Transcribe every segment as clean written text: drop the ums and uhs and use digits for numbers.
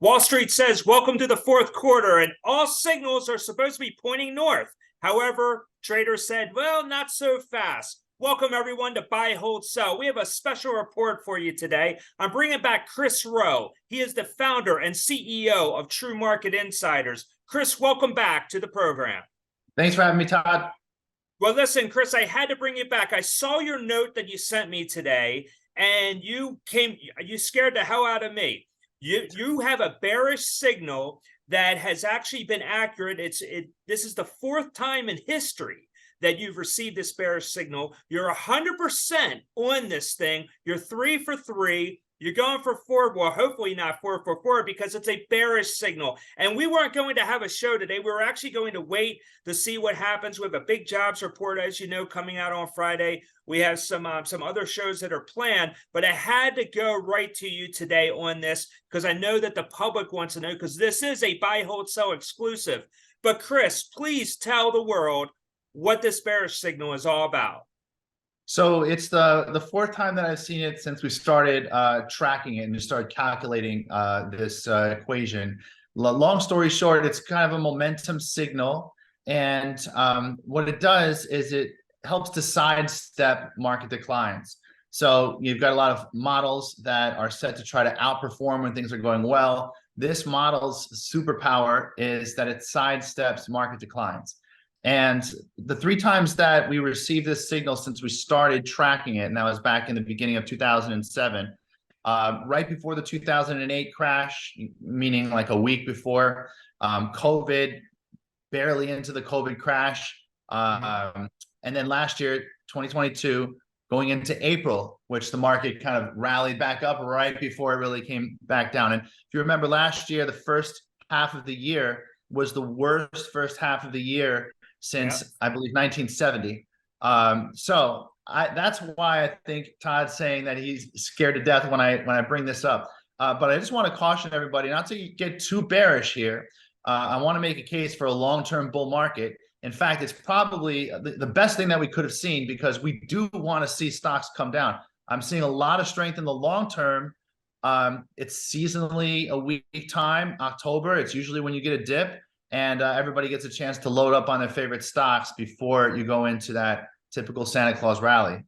Wall Street says, welcome to the fourth quarter, and all signals are supposed to be pointing north. However, traders said, well, not so fast. Welcome, everyone, to Buy, Hold, Sell. We have a special report for you today. I'm bringing back Chris Rowe. He is the founder and CEO of True Market Insiders. Chris, welcome back to the program. Thanks for having me, Todd. Well, listen, Chris, I had to bring you back. I saw your note that you sent me today, and you scared the hell out of me. You have a bearish signal that has actually been accurate. This is the fourth time in history that you've received this bearish signal. You're 100% on this thing. You're 3 for 3. You're going for 4. Well, hopefully not 4 for 4 because it's a bearish signal. And we weren't going to have a show today. We were actually going to wait to see what happens. We have a big jobs report, as you know, coming out on Friday. We have some other shows that are planned, but I had to go right to you today on this because I know that the public wants to know, because this is a buy, hold, sell exclusive. But Chris, please tell the world what this bearish signal is all about. So it's the fourth time that I've seen it since we started tracking it and just started calculating this equation. Long story short, it's kind of a momentum signal. And what it does is it helps to sidestep market declines. So you've got a lot of models that are set to try to outperform when things are going well. This model's superpower is that it sidesteps market declines. And the 3 times that we received this signal since we started tracking it, and that was back in the beginning of 2007, right before the 2008 crash, meaning like a week before, COVID, barely into the COVID crash, and then last year, 2022, going into April, which the market kind of rallied back up right before it really came back down. And if you remember last year, the first half of the year was the worst first half of the year since, I believe, 1970. So that's why I think Todd's saying that he's scared to death when I bring this up. But I just want to caution everybody not to get too bearish here. I want to make a case for a long-term bull market. In fact, it's probably the best thing that we could have seen, because we do want to see stocks come down. I'm seeing a lot of strength in the long term. It's seasonally a weak time, October. It's usually when you get a dip. And everybody gets a chance to load up on their favorite stocks before you go into that typical Santa Claus rally.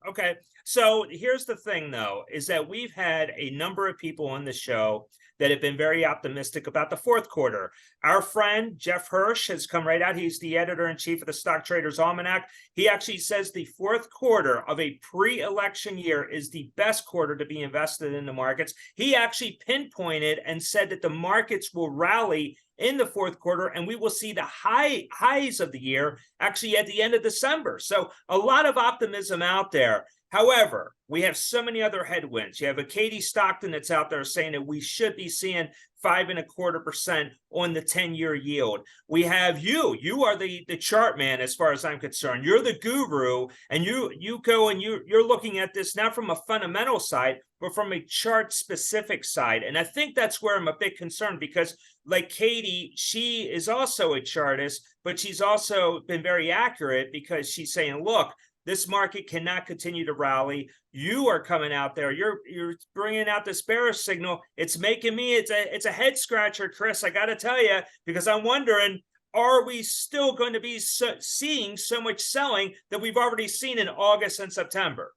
Okay, so here's the thing, though, is that we've had a number of people on the show that have been very optimistic about the fourth quarter. Our friend Jeff Hirsch has come right out. He's the editor-in-chief of the Stock Traders Almanac. He actually says the fourth quarter of a pre-election year is the best quarter to be invested in the markets. He actually pinpointed and said that the markets will rally in the fourth quarter, and we will see the highs of the year actually at the end of December. So a lot of optimism out there. However, we have so many other headwinds. You have a Katie Stockton that's out there saying that we should be seeing 5.25% on the 10-year yield. We have you are the chart man as far as I'm concerned. You're the guru, and you go and you're looking at this not from a fundamental side, but from a chart specific side. And I think that's where I'm a bit concerned, because like Katie, she is also a chartist, but she's also been very accurate, because she's saying, look, this market cannot continue to rally. You are coming out there. You're bringing out this bearish signal. It's making me, it's a head scratcher, Chris. I got to tell you, because I'm wondering, are we still going to be seeing so much selling that we've already seen in August and September?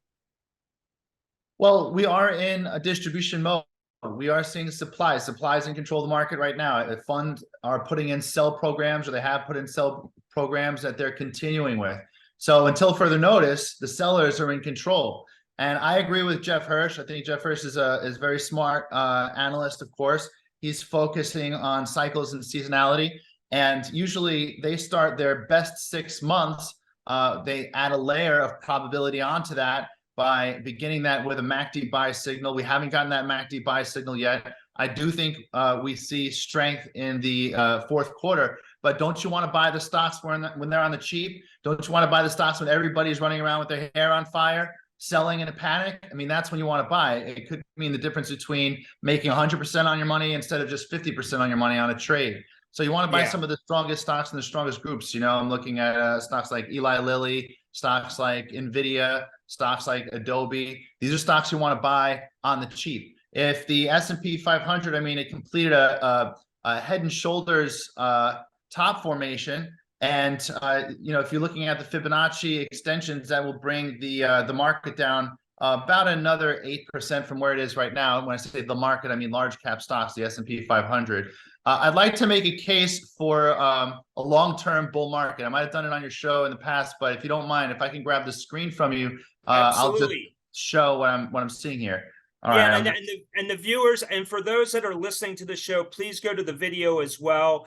Well, we are in a distribution mode. We are seeing supplies in control of the market right now. The funds are putting in sell programs, or they have put in sell programs that they're continuing with. So until further notice, the sellers are in control. And I agree with Jeff Hirsch. I think Jeff Hirsch is a very smart analyst, of course. He's focusing on cycles and seasonality. And usually they start their best 6 months. They add a layer of probability onto that by beginning that with a MACD buy signal. We haven't gotten that MACD buy signal yet. I do think we see strength in the fourth quarter. But don't you want to buy the stocks when they're on the cheap? Don't you want to buy the stocks when everybody's running around with their hair on fire, selling in a panic? I mean, that's when you want to buy. It could mean the difference between making 100% on your money instead of just 50% on your money on a trade. So you want to buy some of the strongest stocks in the strongest groups. You know, I'm looking at stocks like Eli Lilly, stocks like NVIDIA, stocks like Adobe. These are stocks you want to buy on the cheap. If the S&P 500, I mean, it completed a head and shoulders top formation, and if you're looking at the Fibonacci extensions, that will bring the market down about another 8% from where it is right now. When I say the market, I mean large cap stocks, the S&P 500. I'd like to make a case for a long-term bull market. I might have done it on your show in the past, but if you don't mind, if I can grab the screen from you, I'll just Absolutely. show what I'm seeing here. All Yeah, right. and the viewers, and for those that are listening to the show, please go to the video as well.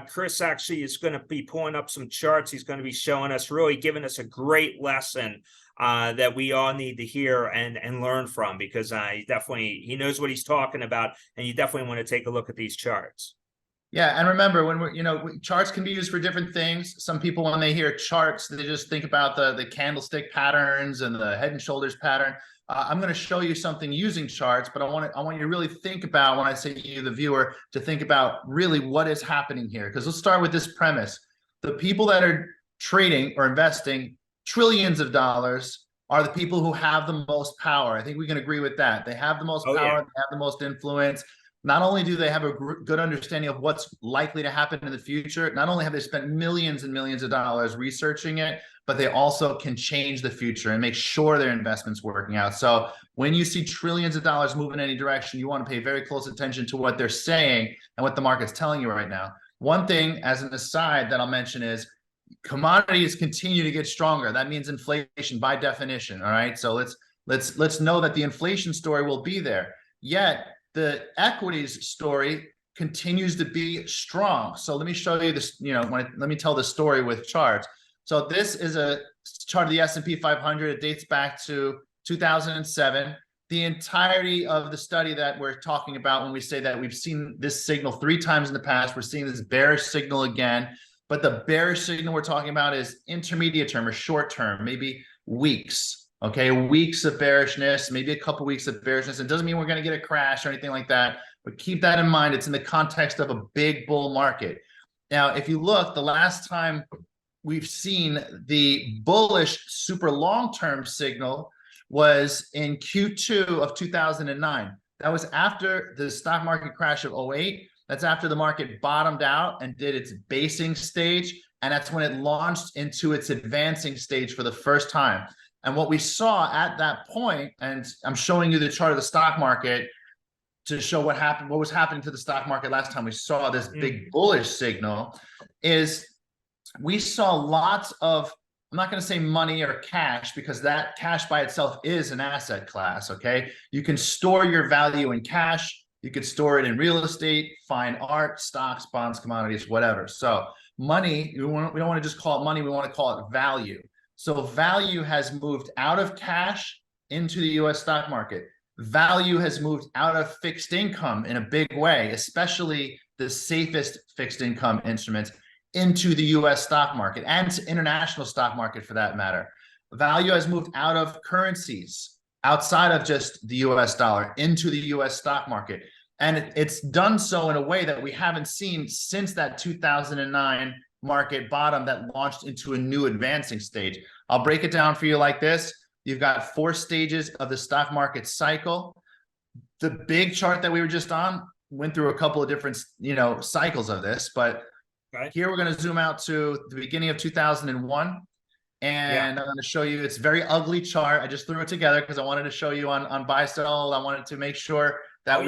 Chris actually is going to be pulling up some charts. He's going to be showing us, really giving us a great lesson that we all need to hear and learn from, because he knows what he's talking about, and you definitely want to take a look at these charts. Yeah, and remember, when charts can be used for different things. Some people, when they hear charts, they just think about the candlestick patterns and the head and shoulders pattern. I'm going to show you something using charts, but I want you to really think about, when I say you, the viewer, to think about really what is happening here. Because let's start with this premise: the people that are trading or investing trillions of dollars are the people who have the most power. I think we can agree with that. They have the most power, Yeah. they have the most influence. Not only do they have a good understanding of what's likely to happen in the future, not only have they spent millions and millions of dollars researching it, but they also can change the future and make sure their investment's working out. So when you see trillions of dollars move in any direction, you want to pay very close attention to what they're saying and what the market's telling you right now. One thing, as an aside, that I'll mention is commodities continue to get stronger. That means inflation by definition. All right. So let's know that the inflation story will be there. Yet the equities story continues to be strong. So let me show you this, let me tell the story with charts. So this is a chart of the S&P 500. It dates back to 2007. The entirety of the study that we're talking about, when we say that we've seen this signal 3 times in the past, we're seeing this bearish signal again. But the bearish signal we're talking about is intermediate term or short term, maybe weeks. Okay, weeks of bearishness, maybe a couple weeks of bearishness. It doesn't mean we're going to get a crash or anything like that, but keep that in mind. It's in the context of a big bull market. Now, if you look, the last time we've seen the bullish super long-term signal was in Q2 of 2009. That was after the stock market crash of 08. That's after the market bottomed out and did its basing stage. And that's when it launched into its advancing stage for the first time. And what we saw at that point, and I'm showing you the chart of the stock market to show what happened, what was happening to the stock market last time we saw this big bullish signal, is we saw lots of, I'm not going to say money or cash, because that cash by itself is an asset class. Okay. You can store your value in cash. You could store it in real estate, fine art, stocks, bonds, commodities, whatever. So money, we don't want to just call it money. We want to call it value. So value has moved out of cash into the US stock market. Value has moved out of fixed income in a big way, especially the safest fixed income instruments, into the US stock market and to international stock market for that matter. Value has moved out of currencies outside of just the US dollar into the US stock market. And it's done so in a way that we haven't seen since that 2009 market bottom that launched into a new advancing stage. I'll break it down for you like this. You've got 4 stages of the stock market cycle. The big chart that we were just on went through a couple of different, cycles of this, but here we're going to zoom out to the beginning of 2001. And I'm going to show you, it's a very ugly chart. I just threw it together because I wanted to show you on buy sell. I wanted to make sure that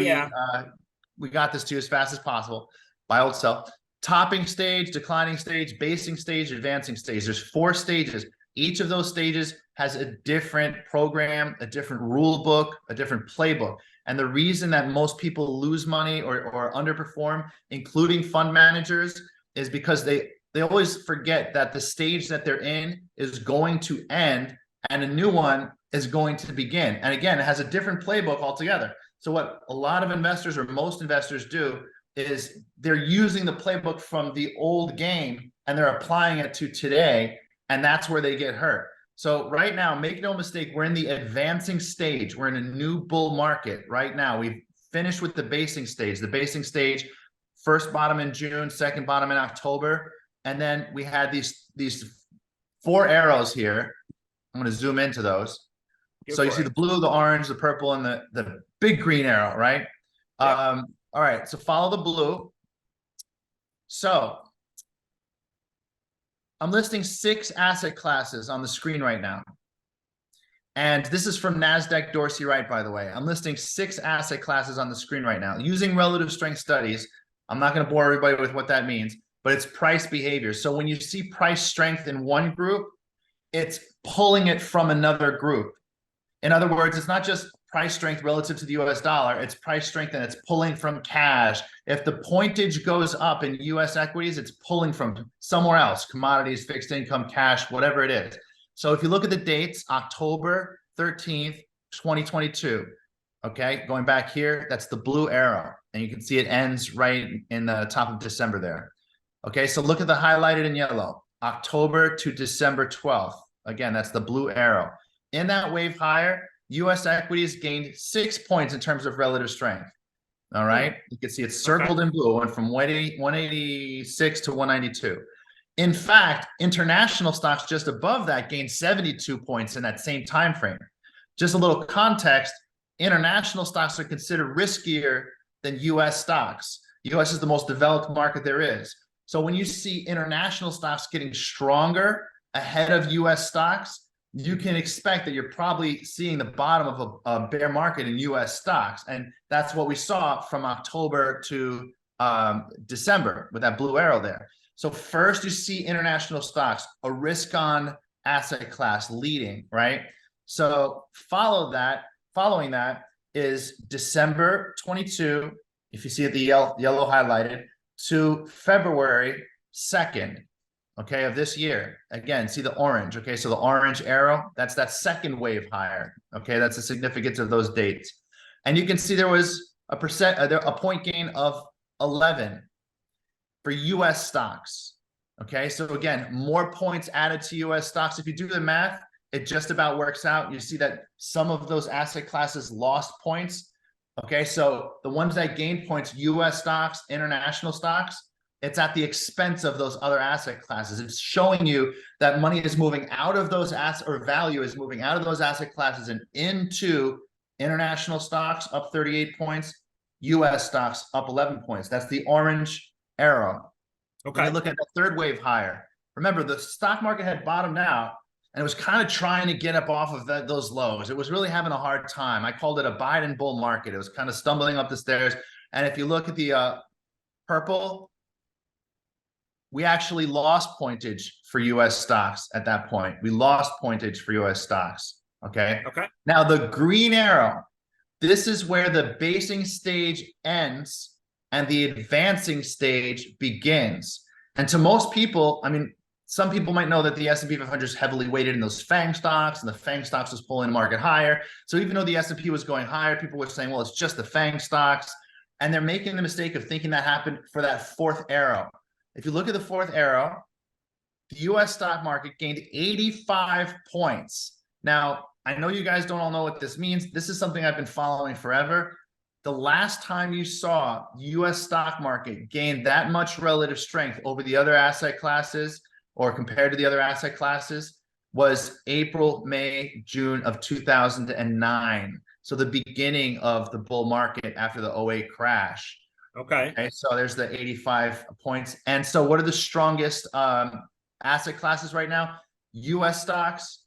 we got this to you as fast as possible. Buy, hold, sell. Topping stage, declining stage, basing stage, advancing stage. There's 4 stages. Each of those stages has a different program, a different rule book, a different playbook. And the reason that most people lose money or underperform, including fund managers, is because they always forget that the stage that they're in is going to end and a new one is going to begin. And again, it has a different playbook altogether. So what a lot of investors or most investors do is they're using the playbook from the old game and they're applying it to today. And that's where they get hurt. So right now, make no mistake, we're in the advancing stage. We're in a new bull market right now. We've finished with the basing stage. The basing stage, first bottom in June, second bottom in October. And then we had these 4 arrows here. I'm going to zoom into those. So you see the blue, the orange, the purple, and the big green arrow, right? Yep. All right, so follow the blue. So I'm listing 6 asset classes on the screen right now. And this is from NASDAQ Dorsey Wright, by the way. I'm listing 6 asset classes on the screen right now using relative strength studies. I'm not going to bore everybody with what that means, but it's price behavior. So when you see price strength in one group, it's pulling it from another group. In other words, it's not just price strength relative to the US dollar, it's price strength and it's pulling from cash. If the pointage goes up in US equities, it's pulling from somewhere else, commodities, fixed income, cash, whatever it is. So if you look at the dates, October 13th, 2022, okay, going back here, that's the blue arrow. And you can see it ends right in the top of December there. Okay, so look at the highlighted in yellow, October to December 12th. Again, that's the blue arrow. In that wave higher, US equities gained 6 points in terms of relative strength. All right, you can see it's circled in blue, went from 186 to 192. In fact, international stocks just above that gained 72 points in that same time frame. Just a little context, international stocks are considered riskier than US stocks. US is the most developed market there is. So when you see international stocks getting stronger ahead of US stocks, you can expect that you're probably seeing the bottom of a bear market in US stocks. And that's what we saw from October to December with that blue arrow there. So first you see international stocks, a risk on asset class leading, right? So following that is December 22, if you see it, the yellow highlighted, to February 2nd, okay, of this year. Again, see the orange, okay? So the orange arrow, that's that second wave higher, okay? That's the significance of those dates. And you can see there was a point gain of 11 for US stocks, okay? So again, more points added to US stocks. If you do the math, it just about works out. You see that some of those asset classes lost points, okay? So the ones that gained points, US stocks, international stocks, it's at the expense of those other asset classes. It's showing you that money is moving out of those assets, or value is moving out of those asset classes and into international stocks, up 38 points, US stocks up 11 points. That's the orange arrow. Okay. When you look at the third wave higher, remember the stock market had bottomed out and it was kind of trying to get up off of those lows. It was really having a hard time. I called it a Biden bull market. It was kind of stumbling up the stairs. And if you look at the purple, we actually lost pointage for US stocks at that point. We lost pointage for US stocks, okay? Okay. Now the green arrow, this is where the basing stage ends and the advancing stage begins. And to most people, I mean, some people might know that the S&P 500 is heavily weighted in those FANG stocks, and the FANG stocks was pulling the market higher. So even though the S&P was going higher, people were saying, well, it's just the FANG stocks. And they're making the mistake of thinking that happened for that fourth arrow. If you look at the fourth arrow, the US stock market gained 85 points. Now, I know you guys don't all know what this means. This is something I've been following forever. The last time you saw US stock market gain that much relative strength over the other asset classes, or compared to the other asset classes, was April, May, June of 2009. So the beginning of the bull market after the 08 crash. Okay. Okay, so there's the 85 points. And so what are the strongest asset classes right now? US stocks,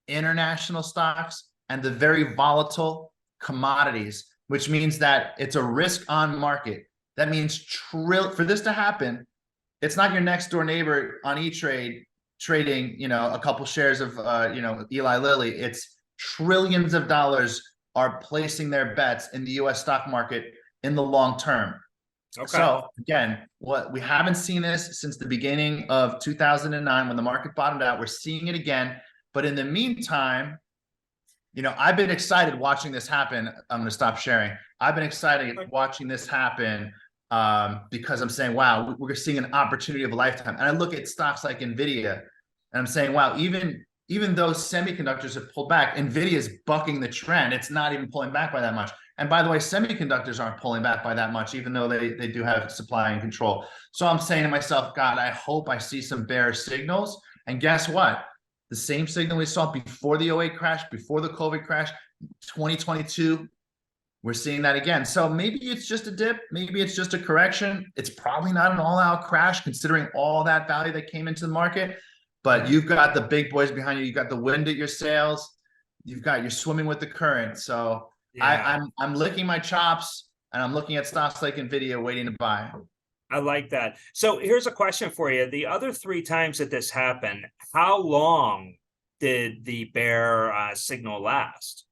international stocks, and the very volatile commodities, which means that it's a risk on market. That means for this to happen, it's not your next door neighbor on E-Trade trading, you know, a couple shares of, you know, Eli Lilly. It's trillions of dollars are placing their bets in the US stock market in the long term. Okay. So again, what we haven't seen this since the beginning of 2009 when the market bottomed out. We're seeing it again. But in the meantime, you know, I've been excited watching this happen. I'm going to stop sharing. I've been excited watching this happen because I'm saying, wow, we're seeing an opportunity of a lifetime. And I look at stocks like NVIDIA and I'm saying, wow, even though semiconductors have pulled back, NVIDIA is bucking the trend. It's not even pulling back by that much. And by the way, semiconductors aren't pulling back by that much, even though they do have supply and control. So I'm saying to myself, God, I hope I see some bearish signals. And guess what? the same signal we saw before the '08 crash, before the COVID crash, 2022. We're seeing that again. So maybe it's just a dip. Maybe it's just a correction. It's probably not an all-out crash considering all that value that came into the market. But you've got the big boys behind you. You've got the wind at your sails. You're swimming with the current. So Yeah. I'm licking my chops and I'm looking at stocks like Nvidia waiting to buy. I like that. So here's a question for you. The other three times that this happened, how long did the bear signal last?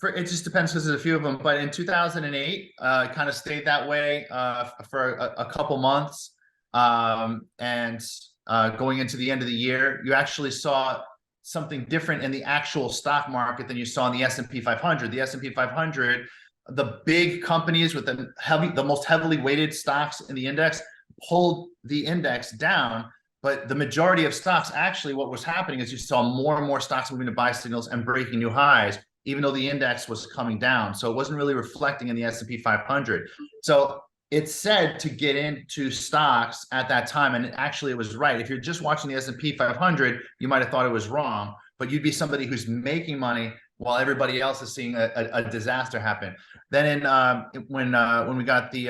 It just depends because there's a few of them, but in 2008, it kind of stayed that way for a couple months. And going into the end of the year, you actually saw something different in the actual stock market than you saw in the S&P 500. The S&P 500, the big companies with the most heavily weighted stocks in the index pulled the index down. But the majority of stocks, actually, what was happening is you saw more and more stocks moving to buy signals and breaking new highs, even though the index was coming down. So it wasn't really reflecting in the S&P 500. So it's said to get into stocks at that time. And actually, it was right. If you're just watching the S&P 500, you might have thought it was wrong, but you'd be somebody who's making money while everybody else is seeing a disaster happen. Then when we got the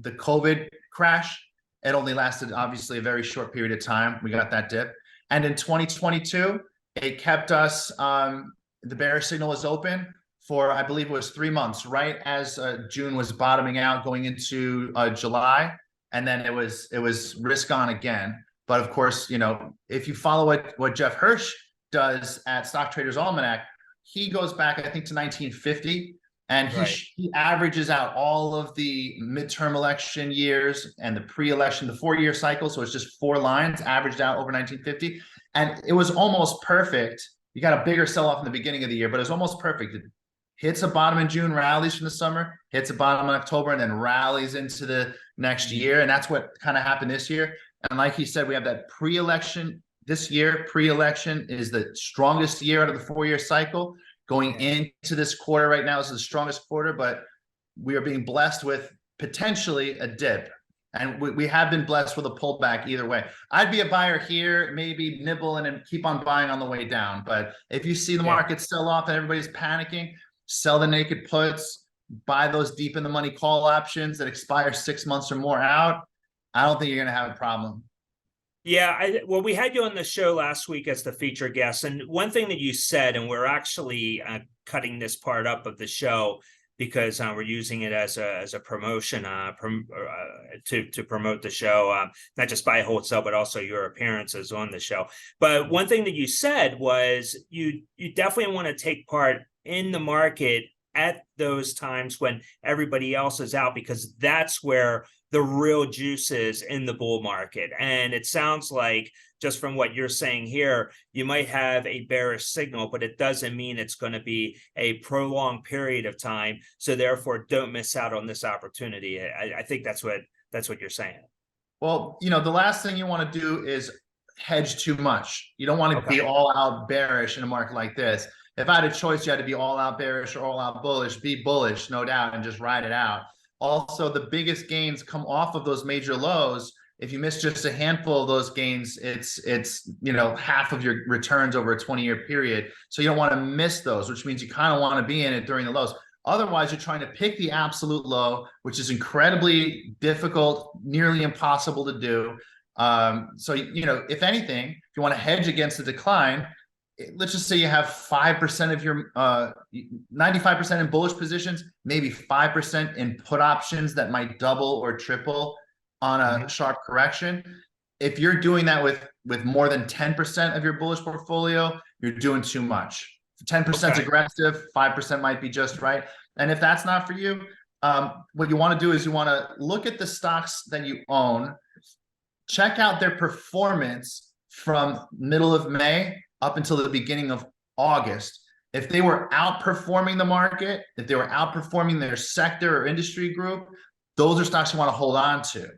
COVID crash, it only lasted, obviously, a very short period of time. We got that dip. And in 2022, it kept us, the bearish signal was open for, I believe it was 3 months, right as June was bottoming out going into July. And then it was risk on again. But of course, if you follow what Jeff Hirsch does at Stock Traders Almanac, he goes back, I think, to 1950. And he averages out all of the midterm election years and the pre-election, the 4-year cycle. So it's just 4 lines averaged out over 1950. And it was almost perfect. You got a bigger sell-off in the beginning of the year, but it's almost perfect. It hits a bottom in June, rallies from the summer, hits a bottom in October, and then rallies into the next year. And that's what kind of happened this year. And like he said, we have that pre-election this year. Pre-election is the strongest year out of the 4-year cycle. Going into this quarter right now, this is the strongest quarter, but we are being blessed with potentially a dip. And we have been blessed with a pullback either way. I'd be a buyer here, maybe nibble and then keep on buying on the way down. But if you see the market sell off and everybody's panicking, sell the naked puts, buy those deep in the money call options that expire 6 months or more out. I don't think you're going to have a problem. Yeah, well, we had you on the show last week as the featured guest, and one thing that you said, and we're actually cutting this part up of the show because we're using it as a promotion to promote the show, not just buy, hold, sell, but also your appearances on the show. But one thing that you said was you definitely want to take part in the market at those times when everybody else is out, because that's where the real juice is in the bull market. And it sounds like, just from what you're saying here, you might have a bearish signal, but it doesn't mean it's going to be a prolonged period of time. So therefore, don't miss out on this opportunity. I think that's what you're saying. Well, the last thing you want to do is hedge too much. You don't want to be all out bearish in a market like this. If I had a choice, you had to be all out bearish or all out bullish. Be bullish, no doubt, and just ride it out. Also, the biggest gains come off of those major lows. If you miss just a handful of those gains, it's half of your returns over a 20-year period. So you don't want to miss those, which means you kind of want to be in it during the lows. Otherwise, you're trying to pick the absolute low, which is incredibly difficult, nearly impossible to do. So if anything, if you want to hedge against the decline, let's just say you have 5% of your 95% in bullish positions, maybe 5% in put options that might double or triple on a sharp correction. If you're doing that with more than 10% of your bullish portfolio, you're doing too much. 10% is aggressive, 5% might be just right. And if that's not for you, what you want to do is you want to look at the stocks that you own, check out their performance from middle of May up until the beginning of August. If they were outperforming the market, if they were outperforming their sector or industry group, those are stocks you want to hold on to.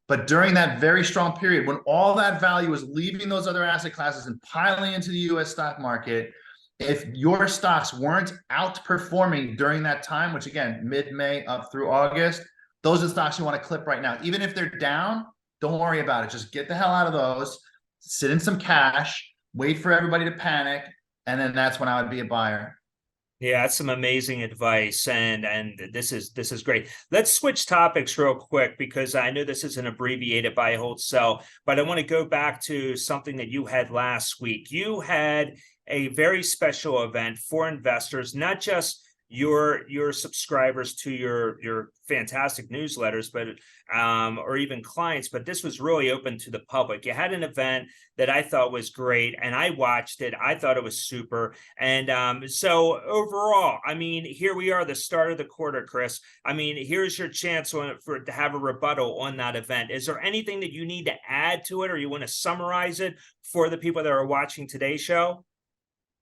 But during that very strong period, when all that value was leaving those other asset classes and piling into the US stock market, if your stocks weren't outperforming during that time, which again, mid-May up through August, those are the stocks you want to clip right now. Even if they're down, don't worry about it. Just get the hell out of those. sit in some cash, wait for everybody to panic, and then that's when I would be a buyer. Yeah, that's some amazing advice, and this is great. Let's switch topics real quick because I know this is an abbreviated buy, hold, sell, but I want to go back to something that you had last week. You had a very special event for investors, not just your subscribers to your fantastic newsletters, but or even clients, but this was really open to the public. You had an event that I thought was great, and I watched it. I thought it was super. And so overall, I mean, here we are, the start of the quarter, Chris. I mean, here's your chance to have a rebuttal on that event. Is there anything that you need to add to it, or you want to summarize it for the people that are watching today's show?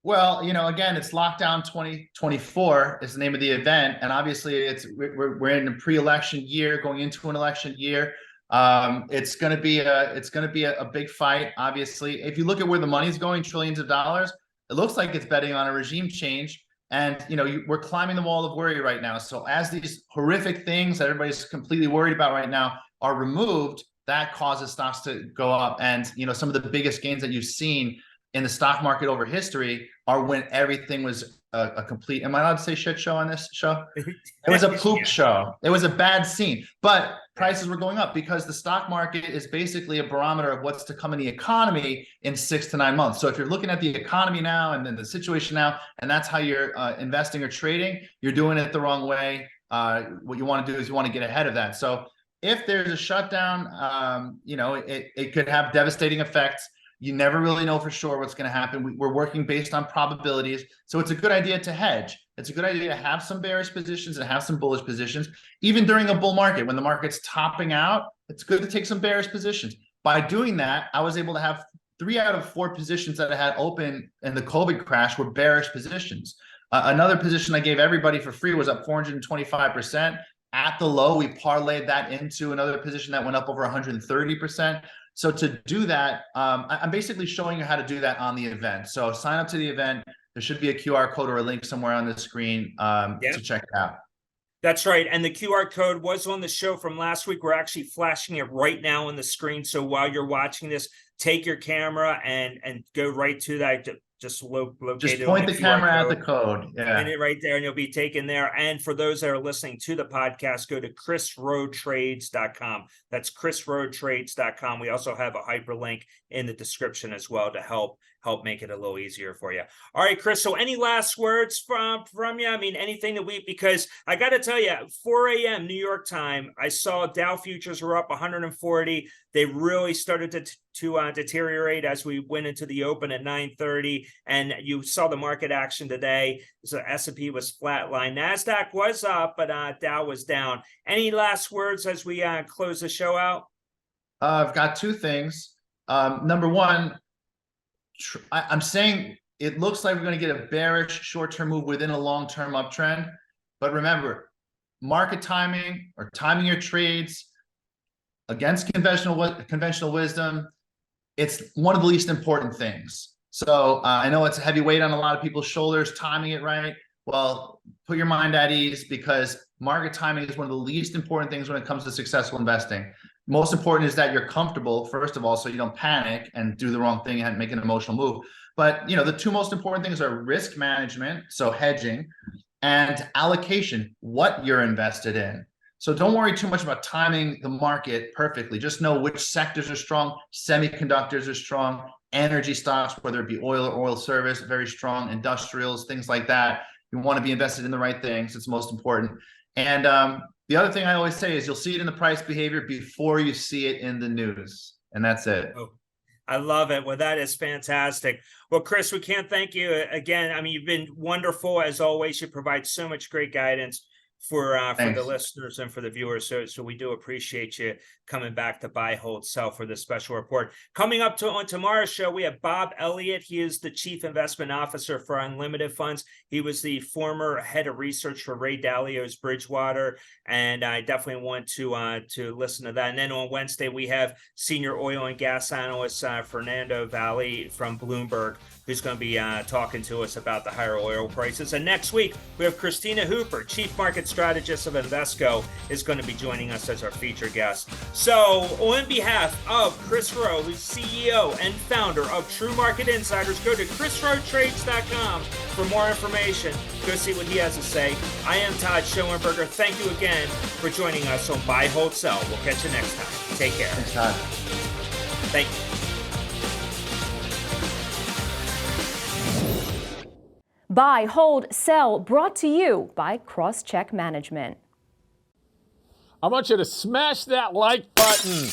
Well, again, it's Lockdown 2024 is the name of the event, and obviously, we're in a pre-election year, going into an election year. It's going to be a big fight. Obviously, if you look at where the money's going, trillions of dollars, it looks like it's betting on a regime change. And we're climbing the wall of worry right now. So as these horrific things that everybody's completely worried about right now are removed, that causes stocks to go up. And some of the biggest gains that you've seen in the stock market over history are when everything was a complete, am I allowed to say shit show on this show? It was a poop show. It was a bad scene, but prices were going up because the stock market is basically a barometer of what's to come in the economy in 6 to 9 months. So if you're looking at the economy now and then the situation now, and that's how you're investing or trading, you're doing it the wrong way. What you want to do is you want to get ahead of that. So if there's a shutdown, it could have devastating effects. You never really know for sure what's going to happen. We're working based on probabilities. So it's a good idea to hedge. It's a good idea to have some bearish positions and have some bullish positions. Even during a bull market, when the market's topping out, it's good to take some bearish positions. By doing that, I was able to have 3 out of 4 positions that I had open in the COVID crash were bearish positions. Another position I gave everybody for free was up 425%. At the low, we parlayed that into another position that went up over 130%. So to do that, I'm basically showing you how to do that on the event. So sign up to the event. There should be a QR code or a link somewhere on the screen to check it out. That's right. And the QR code was on the show from last week. We're actually flashing it right now on the screen. So while you're watching this, take your camera and go right to that. Just point the camera at the code. Yeah. And it right there, and you'll be taken there. And for those that are listening to the podcast, go to chrisrowetrades.com. That's chrisrowetrades.com. We also have a hyperlink in the description as well to help make it a little easier for you. All right, Chris. So any last words from you? I mean, anything that because I got to tell you, 4 a.m. New York time, I saw Dow futures were up 140. They really started to deteriorate as we went into the open at 9:30, and you saw the market action today. So S&P was flatline. NASDAQ was up, but Dow was down. Any last words as we close the show out? I've got 2 things. Number one, I'm saying it looks like we're going to get a bearish short-term move within a long-term uptrend. But remember, market timing or timing your trades against conventional wisdom, it's one of the least important things. So I know it's a heavy weight on a lot of people's shoulders, timing it right. Well, put your mind at ease because market timing is one of the least important things when it comes to successful investing. Most important is that you're comfortable, first of all, so you don't panic and do the wrong thing and make an emotional move. But the 2 most important things are risk management, so hedging, and allocation, what you're invested in. So don't worry too much about timing the market perfectly. Just know which sectors are strong. Semiconductors are strong. Energy stocks, whether it be oil or oil service, very strong. Industrials, things like that. You want to be invested in the right things. It's most important. And the other thing I always say is you'll see it in the price behavior before you see it in the news. And that's it. Oh, I love it. Well, that is fantastic. Well, Chris, we can't thank you again. I mean, you've been wonderful as always. You provide so much great guidance for the listeners and for the viewers. So we do appreciate you coming back to buy, hold, sell for this special report. Coming up on tomorrow's show, we have Bob Elliott. He is the Chief Investment Officer for Unlimited Funds. He was the former head of research for Ray Dalio's Bridgewater, and I definitely want to listen to that. And then on Wednesday, we have Senior Oil and Gas Analyst Fernando Valle from Bloomberg, who's going to be talking to us about the higher oil prices. And next week, we have Christina Hooper, Chief Market strategist of Invesco, is going to be joining us as our featured guest. So, on behalf of Chris Rowe, who's CEO and founder of True Market Insiders, go to chrisrowetrades.com for more information. Go see what he has to say. I am Todd Schoenberger. Thank you again for joining us on Buy, Hold, Sell. We'll catch you next time. Take care. Thanks, Todd. Thank you. Buy, Hold, Sell, brought to you by CrossCheck Management. I want you to smash that like button.